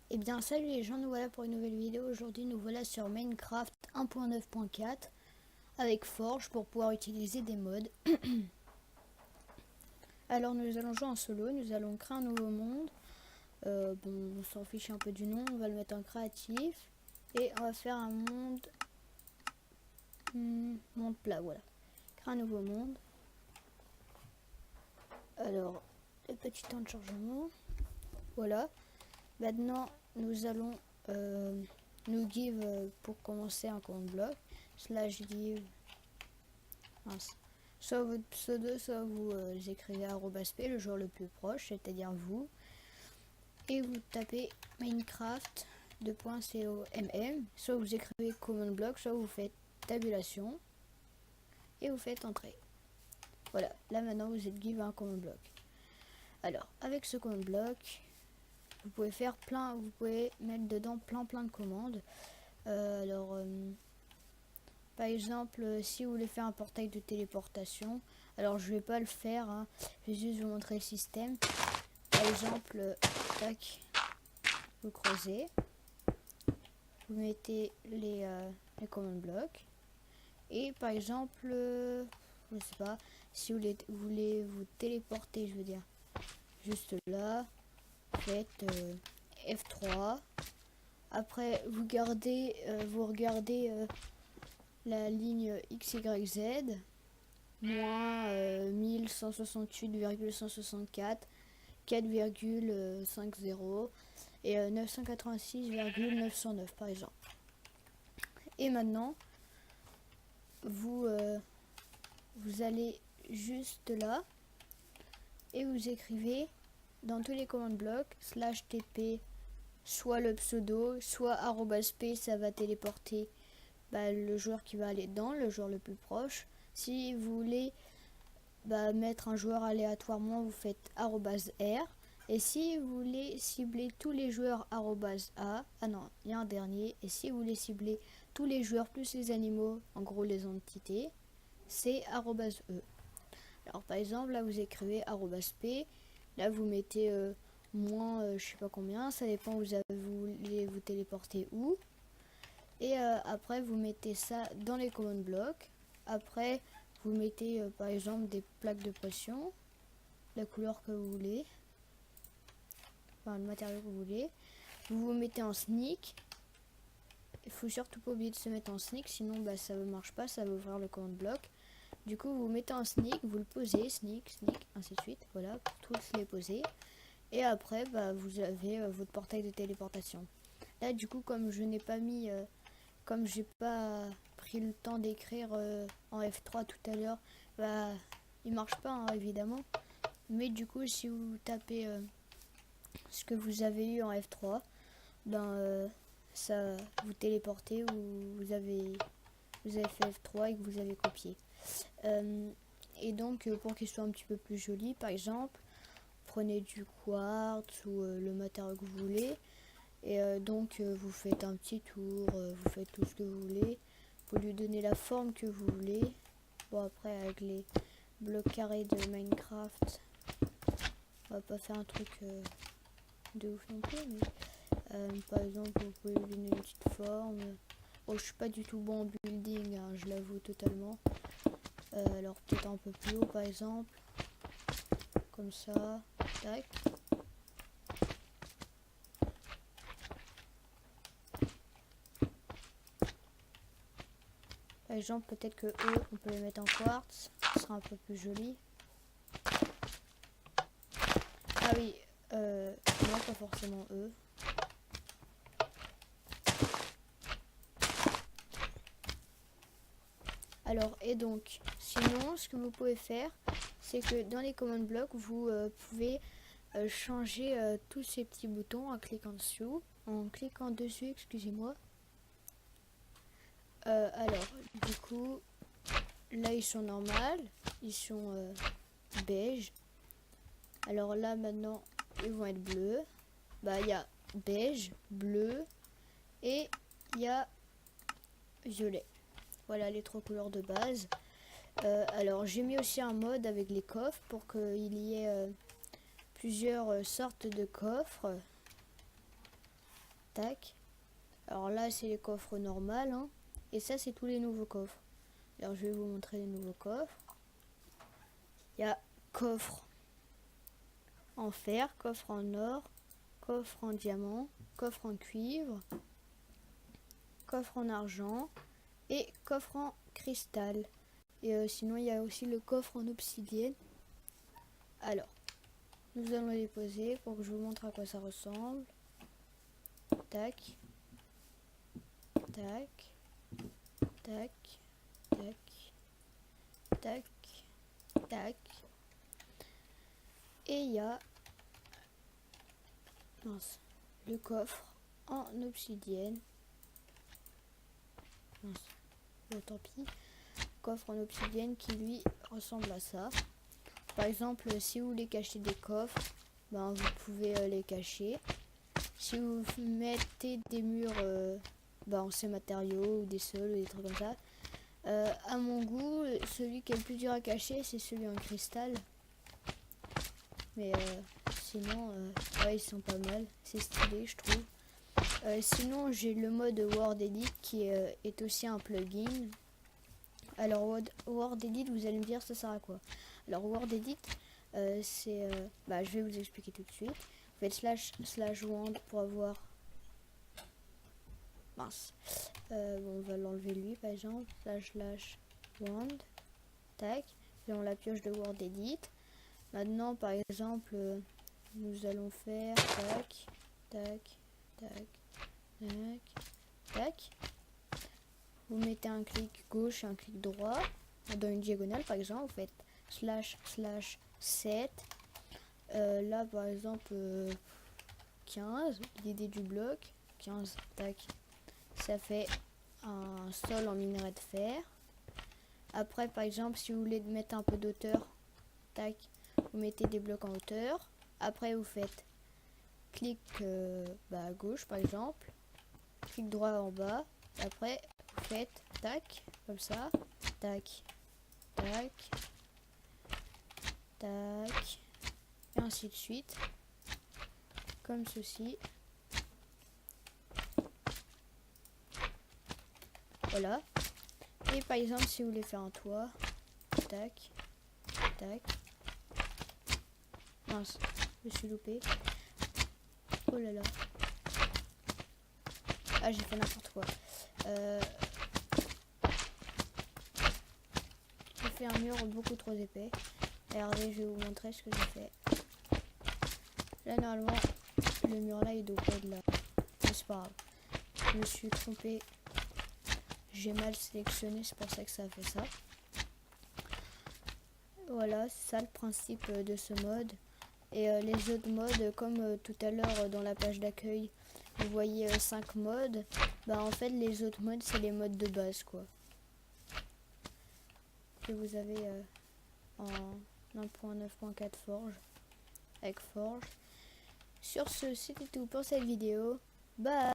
Eh bien salut les gens, nous voilà pour une nouvelle vidéo. Aujourd'hui nous voilà sur Minecraft 1.9.4 avec Forge pour pouvoir utiliser des mods. Alors nous allons jouer en solo, nous allons créer un nouveau monde. Bon, on s'en fiche un peu du nom, on va le mettre en créatif. Et on va faire un monde... monde plat, voilà. Créer un nouveau monde. Alors, le petit temps de chargement. Voilà. Maintenant nous allons... nous give pour commencer un command bloc /give soit votre pseudo, soit vous écrivez @p, le joueur le plus proche, c'est-à-dire vous, et vous tapez Minecraft .comm, soit vous écrivez command block, soit vous faites tabulation et vous faites entrée. Voilà, là maintenant vous êtes give à un command block. Alors avec ce command block, vous pouvez faire plein, vous pouvez mettre dedans plein de commandes. Par exemple, si vous voulez faire un portail de téléportation, alors je vais pas le faire, hein, je vais juste vous montrer le système. Par exemple, tac, vous creusez, vous mettez les command blocks, et par exemple, je sais pas, si vous voulez vous téléporter, je veux dire, juste là, faites F3, après vous regardez la ligne XYZ, moins 1168,164, 4,50 et 986,909 par exemple. Et maintenant, vous allez juste là et vous écrivez dans tous les commandes blocs /tp, soit le pseudo, soit @p, ça va téléporter le joueur qui va aller dedans, le joueur le plus proche. Si vous voulez mettre un joueur aléatoirement, vous faites @r. Et si vous voulez cibler tous les joueurs @a, ah non, il y a un dernier. Et si vous voulez cibler tous les joueurs plus les animaux, en gros les entités, c'est @e. Alors par exemple, là vous écrivez @p, là vous mettez moins je sais pas combien, ça dépend vous voulez vous téléporter où. Et après vous mettez ça dans les command blocks. Après vous mettez par exemple des plaques de pression, la couleur que vous voulez, enfin le matériau que vous voulez. Vous mettez en sneak. Il faut surtout pas oublier de se mettre en sneak, sinon ça ne marche pas, ça va ouvrir le command block. Du coup vous mettez en sneak, vous le posez, sneak, ainsi de suite, voilà, pour tous les poser. Et après vous avez votre portail de téléportation. Là du coup comme je n'ai pas mis comme j'ai pas pris le temps d'écrire en F3 tout à l'heure, il marche pas hein, évidemment. Mais du coup si vous tapez ce que vous avez eu en F3, ça vous téléportez ou vous avez fait F3 et que vous avez copié. Et donc pour qu'il soit un petit peu plus joli, par exemple, prenez du quartz ou le matériau que vous voulez. Et donc vous faites un petit tour, vous faites tout ce que vous voulez, vous lui donnez la forme que vous voulez. Bon après avec les blocs carrés de Minecraft, on va pas faire un truc de ouf non plus, mais par exemple vous pouvez lui donner une petite forme. Oh je suis pas du tout bon en building, hein, je l'avoue totalement. Alors peut-être un peu plus haut par exemple, comme ça, tac. Par exemple, peut-être que eux, on peut les mettre en quartz, ce sera un peu plus joli. Ah oui, non, pas forcément eux. Alors, et donc, sinon, ce que vous pouvez faire, c'est que dans les command blocks, vous pouvez changer tous ces petits boutons en cliquant dessus, excusez-moi. Alors, du coup, là ils sont normales, ils sont beige. Alors là maintenant, ils vont être bleus. Il y a beige, bleu et il y a violet. Voilà les trois couleurs de base. Alors j'ai mis aussi un mode avec les coffres pour qu'il y ait plusieurs sortes de coffres. tac. Alors là c'est les coffres normaux, hein. Et ça c'est tous les nouveaux coffres. Alors je vais vous montrer les nouveaux coffres. Il y a coffre en fer, coffre en or, coffre en diamant, coffre en cuivre, coffre en argent et coffre en cristal. Et sinon il y a aussi le coffre en obsidienne. Alors nous allons les poser pour que je vous montre à quoi ça ressemble. Tac, tac, tac, tac, tac, tac. Et il y a le coffre en obsidienne. Bon, tant pis. Coffre en obsidienne qui lui ressemble à ça. Par exemple, si vous voulez cacher des coffres, ben, vous pouvez les cacher. Si vous mettez des murs en ces matériaux ou des sols ou des trucs comme ça, à mon goût, celui qui est le plus dur à cacher, c'est celui en cristal. Mais sinon, ouais, ils sont pas mal. C'est stylé, je trouve. Sinon, j'ai le mode World Edit qui est aussi un plugin. Alors, World Edit, vous allez me dire, ça sert à quoi? Alors, World Edit, c'est... je vais vous expliquer tout de suite. Vous faites /wand pour avoir... Mince. On va l'enlever lui, par exemple. /wand. Tac. Et on la pioche de World Edit. Maintenant, par exemple, nous allons faire... Tac. Tac. Tac. Tac. Tac. Vous mettez un clic gauche et un clic droit. Dans une diagonale, par exemple, vous faites //7. Là, par exemple, 15, l'idée du bloc, 15, tac, ça fait un sol en minerai de fer. Après, par exemple, si vous voulez mettre un peu d'auteur, tac, vous mettez des blocs en hauteur. Après, vous faites clic à gauche, par exemple, clic droit en bas. Après, vous faites tac, comme ça, tac, tac, tac, et ainsi de suite, comme ceci. Voilà. Et par exemple, si vous voulez faire un toit, tac, tac. Mince, je me suis loupé. Oh là là. Ah, j'ai fait n'importe quoi. J'ai fait un mur beaucoup trop épais. Regardez, je vais vous montrer ce que j'ai fait. Là, normalement, le mur là, il doit pas être là. Mais c'est pas grave. Je me suis trompé. J'ai mal sélectionné, c'est pour ça que ça a fait ça. Voilà, c'est ça le principe de ce mode. Et les autres modes, comme tout à l'heure dans la page d'accueil, vous voyez 5 modes. En fait, les autres modes, c'est les modes de base, quoi. Que vous avez en 1.9.4 Forge, avec Forge. Sur ce, c'était tout pour cette vidéo. Bye!